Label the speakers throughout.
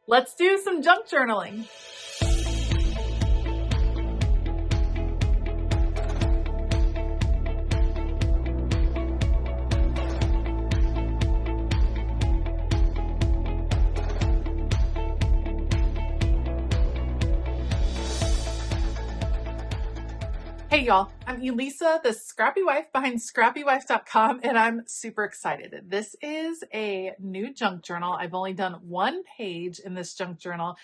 Speaker 1: Let's do some junk journaling. Hey y'all, I'm Elisa, the Scrappy Wife behind ScrappyWife.com, and I'm super excited. This is a new junk journal. I've only done one page in this junk journal,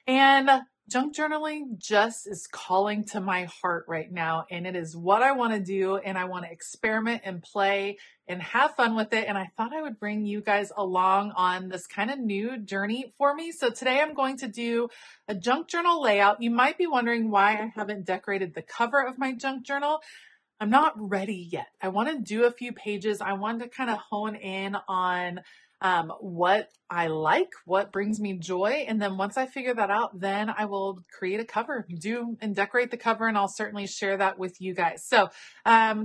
Speaker 1: and junk journaling just is calling to my heart right now, and it is what I want to do, and I want to experiment and play and have fun with it. And I thought I would bring you guys along on this kind of new journey for me. So today I'm going to do a junk journal layout. You might be wondering why I haven't decorated the cover of my junk journal. I'm not ready yet. I want to do a few pages. I want to kind of hone in on what I like, what brings me joy. And then once I figure that out, then I will create a cover, do and decorate the cover. And I'll certainly share that with you guys. So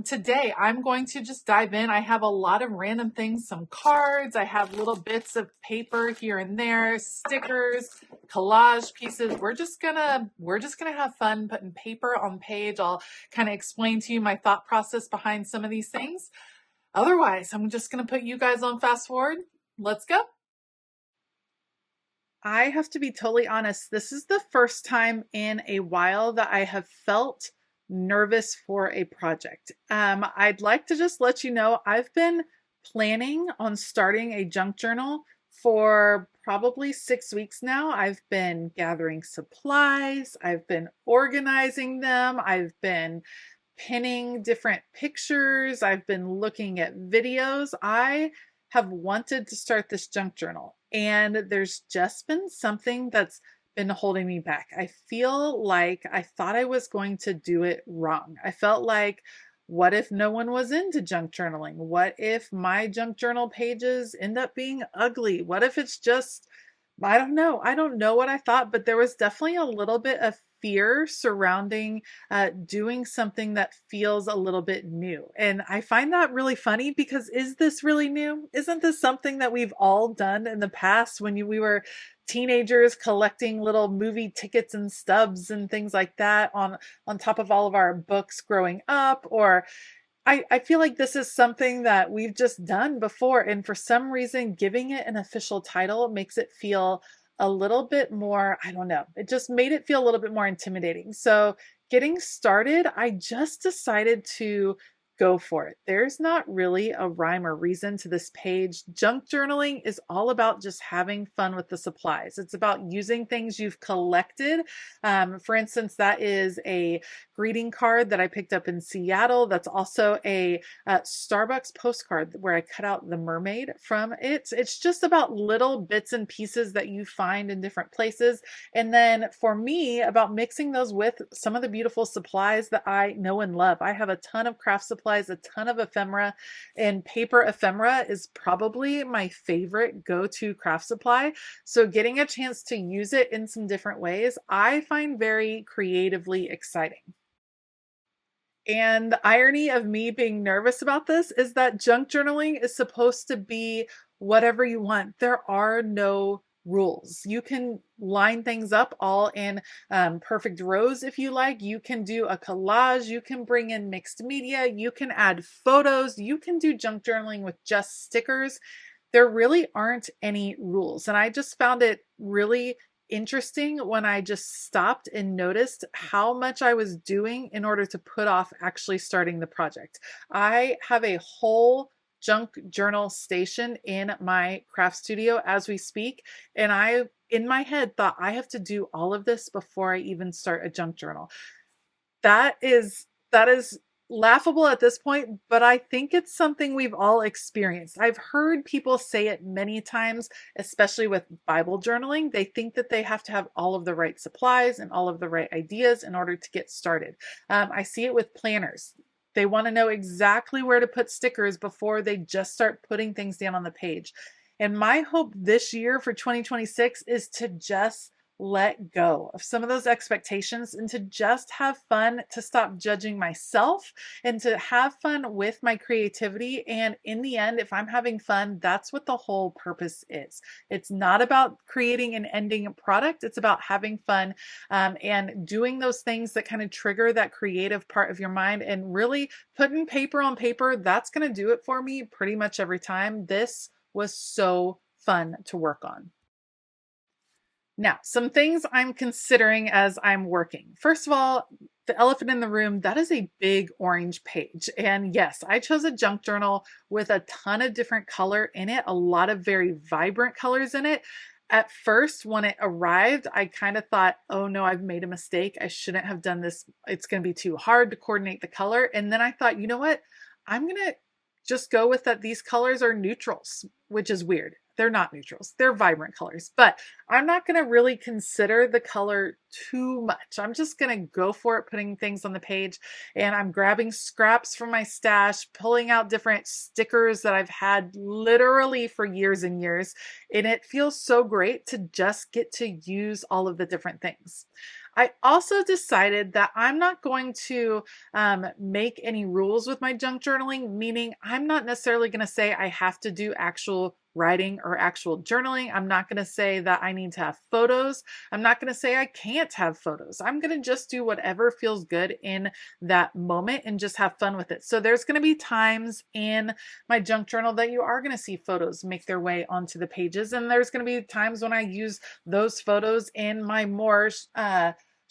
Speaker 1: today I'm going to just dive in. I have a lot of random things, some cards. I have little bits of paper here and there, stickers, collage pieces. We're just gonna have fun putting paper on page. I'll kind of explain to you my thought process behind some of these things. Otherwise, I'm just going to put you guys on fast forward. Let's go. I have to be totally honest. This is the first time in a while that I have felt nervous for a project. I'd like to just let you know I've been planning on starting a junk journal for probably 6 weeks now. I've been gathering supplies. I've been organizing them. I've been pinning different pictures. I've been looking at videos. I have wanted to start this junk journal, and there's just been something that's been holding me back. I feel like I thought I was going to do it wrong. I felt like, what if no one was into junk journaling? What if my junk journal pages end up being ugly? What if it's just, I don't know. I don't know what I thought, but there was definitely a little bit of fear surrounding doing something that feels a little bit new. And I find that really funny because is this really new? Isn't this something that we've all done in the past when we were teenagers collecting little movie tickets and stubs and things like that on top of all of our books growing up? Or I feel like this is something that we've just done before, and for some reason, giving it an official title makes it feel a little bit more, I don't know, it just made it feel a little bit more intimidating. So getting started, I just decided to go for it. There's not really a rhyme or reason to this page. Junk journaling is all about just having fun with the supplies. It's about using things you've collected. For instance, that is a greeting card that I picked up in Seattle. That's also a Starbucks postcard where I cut out the mermaid from it. It's just about little bits and pieces that you find in different places. And then for me, about mixing those with some of the beautiful supplies that I know and love. I have a ton of craft supplies, a ton of ephemera, and paper ephemera is probably my favorite go-to craft supply. So getting a chance to use it in some different ways, I find very creatively exciting. And the irony of me being nervous about this is that junk journaling is supposed to be whatever you want. There are no rules. You can line things up all in perfect rows if you like. You can do a collage. You can bring in mixed media. You can add photos. You can do junk journaling with just stickers. There really aren't any rules. And I just found it really interesting when I just stopped and noticed how much I was doing in order to put off actually starting the project. I have a whole junk journal station in my craft studio as we speak, and I, in my head, thought I have to do all of this before I even start a junk journal. That is laughable at this point, but I think it's something we've all experienced. I've heard people say it many times, especially with Bible journaling. They think that they have to have all of the right supplies and all of the right ideas in order to get started. I see it with planners. They want to know exactly where to put stickers before they just start putting things down on the page. And my hope this year for 2026 is to just let go of some of those expectations and to just have fun, to stop judging myself and to have fun with my creativity. And in the end, if I'm having fun, that's what the whole purpose is. It's not about creating and ending a product. It's about having fun and doing those things that kind of trigger that creative part of your mind, and really putting paper on paper. That's going to do it for me pretty much every time. This was so fun to work on. Now, some things I'm considering as I'm working. First of all, the elephant in the room, that is a big orange page. And yes, I chose a junk journal with a ton of different color in it, a lot of very vibrant colors in it. At first, when it arrived, I kind of thought, oh no, I've made a mistake. I shouldn't have done this. It's going to be too hard to coordinate the color. And then I thought, you know what? I'm going to just go with that. These colors are neutrals, which is weird. They're not neutrals. They're vibrant colors, but I'm not going to really consider the color too much. I'm just going to go for it, putting things on the page, and I'm grabbing scraps from my stash, pulling out different stickers that I've had literally for years and years. And it feels so great to just get to use all of the different things. I also decided that I'm not going to make any rules with my junk journaling, meaning I'm not necessarily going to say I have to do actual writing or actual journaling. I'm not going to say that I need to have photos. I'm not going to say I can't have photos. I'm going to just do whatever feels good in that moment and just have fun with it. So there's going to be times in my junk journal that you are going to see photos make their way onto the pages. And there's going to be times when I use those photos in my more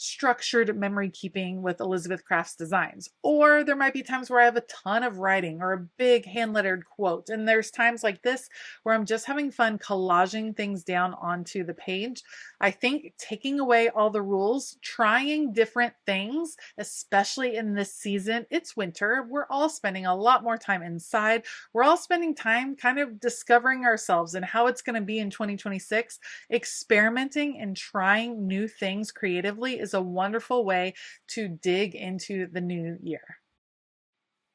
Speaker 1: structured memory keeping with Elizabeth Crafts designs. Or there might be times where I have a ton of writing or a big hand lettered quote. And there's times like this where I'm just having fun collaging things down onto the page. I think taking away all the rules, trying different things, especially in this season, it's winter. We're all spending a lot more time inside. We're all spending time kind of discovering ourselves and how it's going to be in 2026. Experimenting and trying new things creatively is a wonderful way to dig into the new year.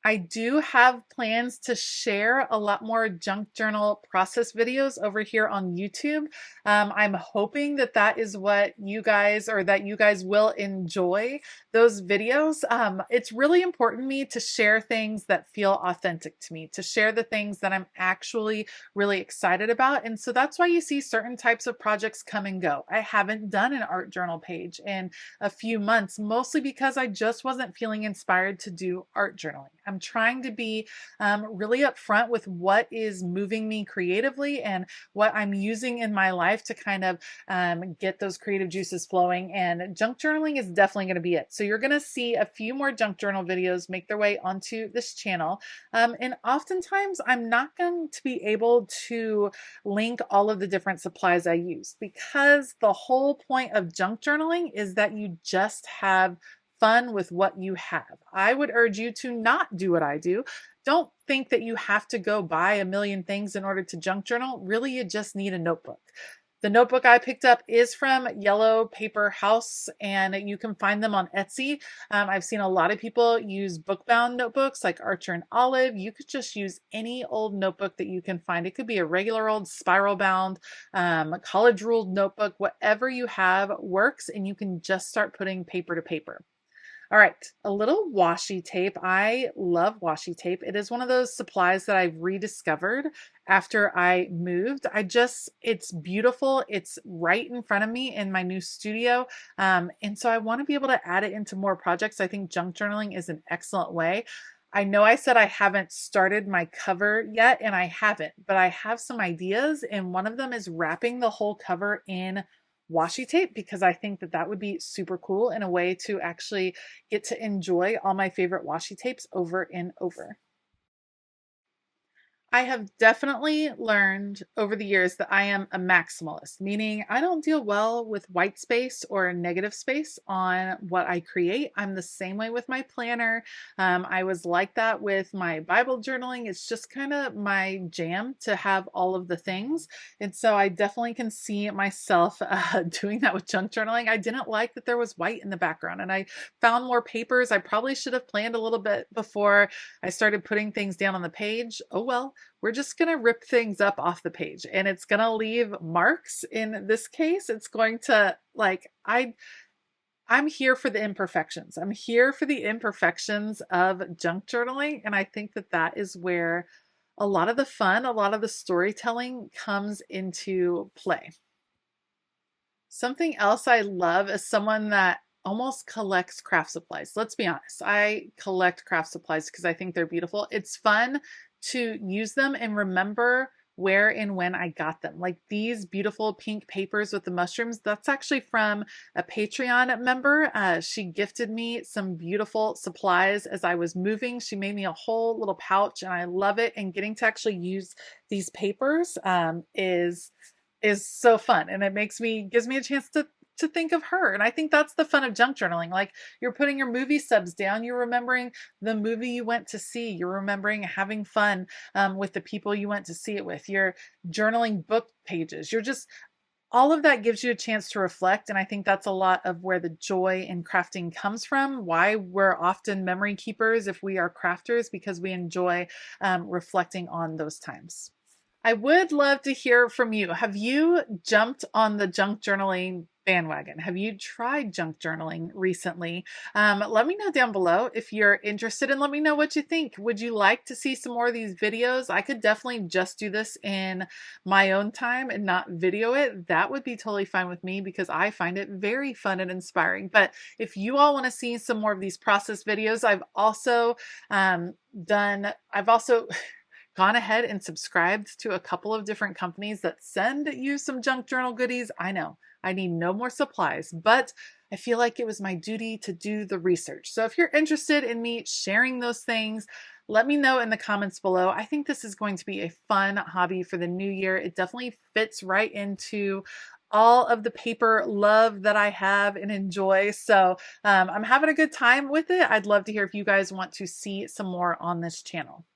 Speaker 1: I do have plans to share a lot more junk journal process videos over here on YouTube. I'm hoping that that is what you guys, or that you guys will enjoy those videos. It's really important to me to share things that feel authentic to me, to share the things that I'm actually really excited about. And so that's why you see certain types of projects come and go. I haven't done an art journal page in a few months, mostly because I just wasn't feeling inspired to do art journaling. I'm trying to be really upfront with what is moving me creatively and what I'm using in my life to kind of get those creative juices flowing. And junk journaling is definitely going to be it. So you're going to see a few more junk journal videos make their way onto this channel. And oftentimes I'm not going to be able to link all of the different supplies I use, because the whole point of junk journaling is that you just have fun with what you have. I would urge you to not do what I do. Don't think that you have to go buy a million things in order to junk journal. Really, you just need a notebook. The notebook I picked up is from Yellow Paper House, and you can find them on Etsy. I've seen a lot of people use book-bound notebooks like Archer and Olive. You could just use any old notebook that you can find. It could be a regular old spiral-bound, college-ruled notebook. Whatever you have works, and you can just start putting paper to paper. All right, a little washi tape. I love washi tape. It is one of those supplies that I've rediscovered after I moved. It's beautiful. It's right in front of me in my new studio. And so I want to be able to add it into more projects. I think junk journaling is an excellent way. I know I said I haven't started my cover yet, and I haven't, but I have some ideas, and one of them is wrapping the whole cover in washi tape, because I think that that would be super cool in a way to actually get to enjoy all my favorite washi tapes over and over. I have definitely learned over the years that I am a maximalist, meaning I don't deal well with white space or negative space on what I create. I'm the same way with my planner. I was like that with my Bible journaling. It's just kind of my jam to have all of the things. And so I definitely can see myself doing that with junk journaling. I didn't like that there was white in the background, and I found more papers. I probably should have planned a little bit before I started putting things down on the page. Oh well. we're just going to rip things up off the page, and it's going to leave marks. In this case, it's going to, like, I'm here for the imperfections. I'm here for the imperfections of junk journaling. And I think that that is where a lot of the fun, a lot of the storytelling comes into play. Something else I love is someone that almost collects craft supplies. Let's be honest. I collect craft supplies because I think they're beautiful. It's fun to use them and remember where and when I got them. Like these beautiful pink papers with the mushrooms, that's actually from a Patreon member. She gifted me some beautiful supplies as I was moving. She made me a whole little pouch and I love it. And getting to actually use these papers is so fun, and it gives me a chance to think of her. And I think that's the fun of junk journaling. Like, you're putting your movie subs down, you're remembering the movie you went to see, you're remembering having fun with the people you went to see it with, you're journaling book pages, you're just, all of that gives you a chance to reflect. And I think that's a lot of where the joy in crafting comes from, why we're often memory keepers if we are crafters, because we enjoy reflecting on those times. I would love to hear from you. Have you jumped on the junk journaling bandwagon? Have you tried junk journaling recently? Let me know down below if you're interested, and let me know what you think. Would you like to see some more of these videos? I could definitely just do this in my own time and not video it. That would be totally fine with me because I find it very fun and inspiring. But if you all want to see some more of these process videos, I've also gone ahead and subscribed to a couple of different companies that send you some junk journal goodies. I know I need no more supplies, but I feel like it was my duty to do the research. So if you're interested in me sharing those things, let me know in the comments below. I think this is going to be a fun hobby for the new year. It definitely fits right into all of the paper love that I have and enjoy. So I'm having a good time with it. I'd love to hear if you guys want to see some more on this channel.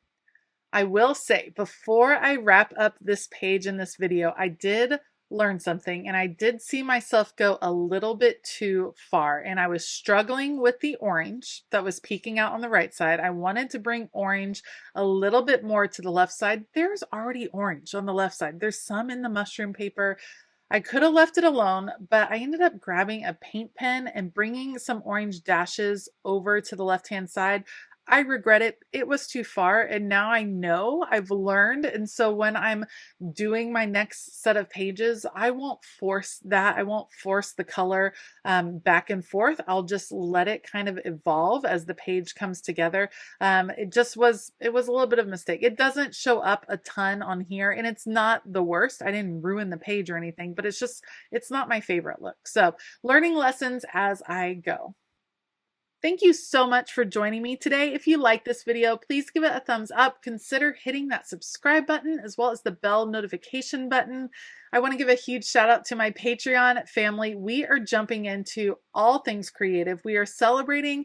Speaker 1: I will say, before I wrap up this page in this video, I did learn something, and I did see myself go a little bit too far, and I was struggling with the orange that was peeking out on the right side. I wanted to bring orange a little bit more to the left side. There's already orange on the left side. There's some in the mushroom paper. I could have left it alone, but I ended up grabbing a paint pen and bringing some orange dashes over to the left-hand side. I regret it. It was too far, and now I know, I've learned. And so when I'm doing my next set of pages, I won't force that. I won't force the color back and forth. I'll just let it kind of evolve as the page comes together. It was a little bit of a mistake. It doesn't show up a ton on here, and it's not the worst. I didn't ruin the page or anything, but it's not my favorite look. So learning lessons as I go. Thank you so much for joining me today. If you like this video, please give it a thumbs up. Consider hitting that subscribe button as well as the bell notification button. I want to give a huge shout out to my Patreon family. We are jumping into all things creative. We are celebrating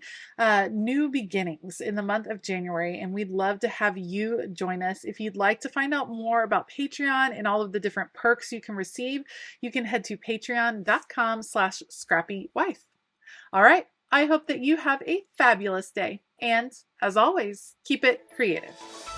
Speaker 1: new beginnings in the month of January, and we'd love to have you join us. If you'd like to find out more about Patreon and all of the different perks you can receive, you can head to patreon.com/ScrappyWife. All right. I hope that you have a fabulous day, and as always, keep it creative.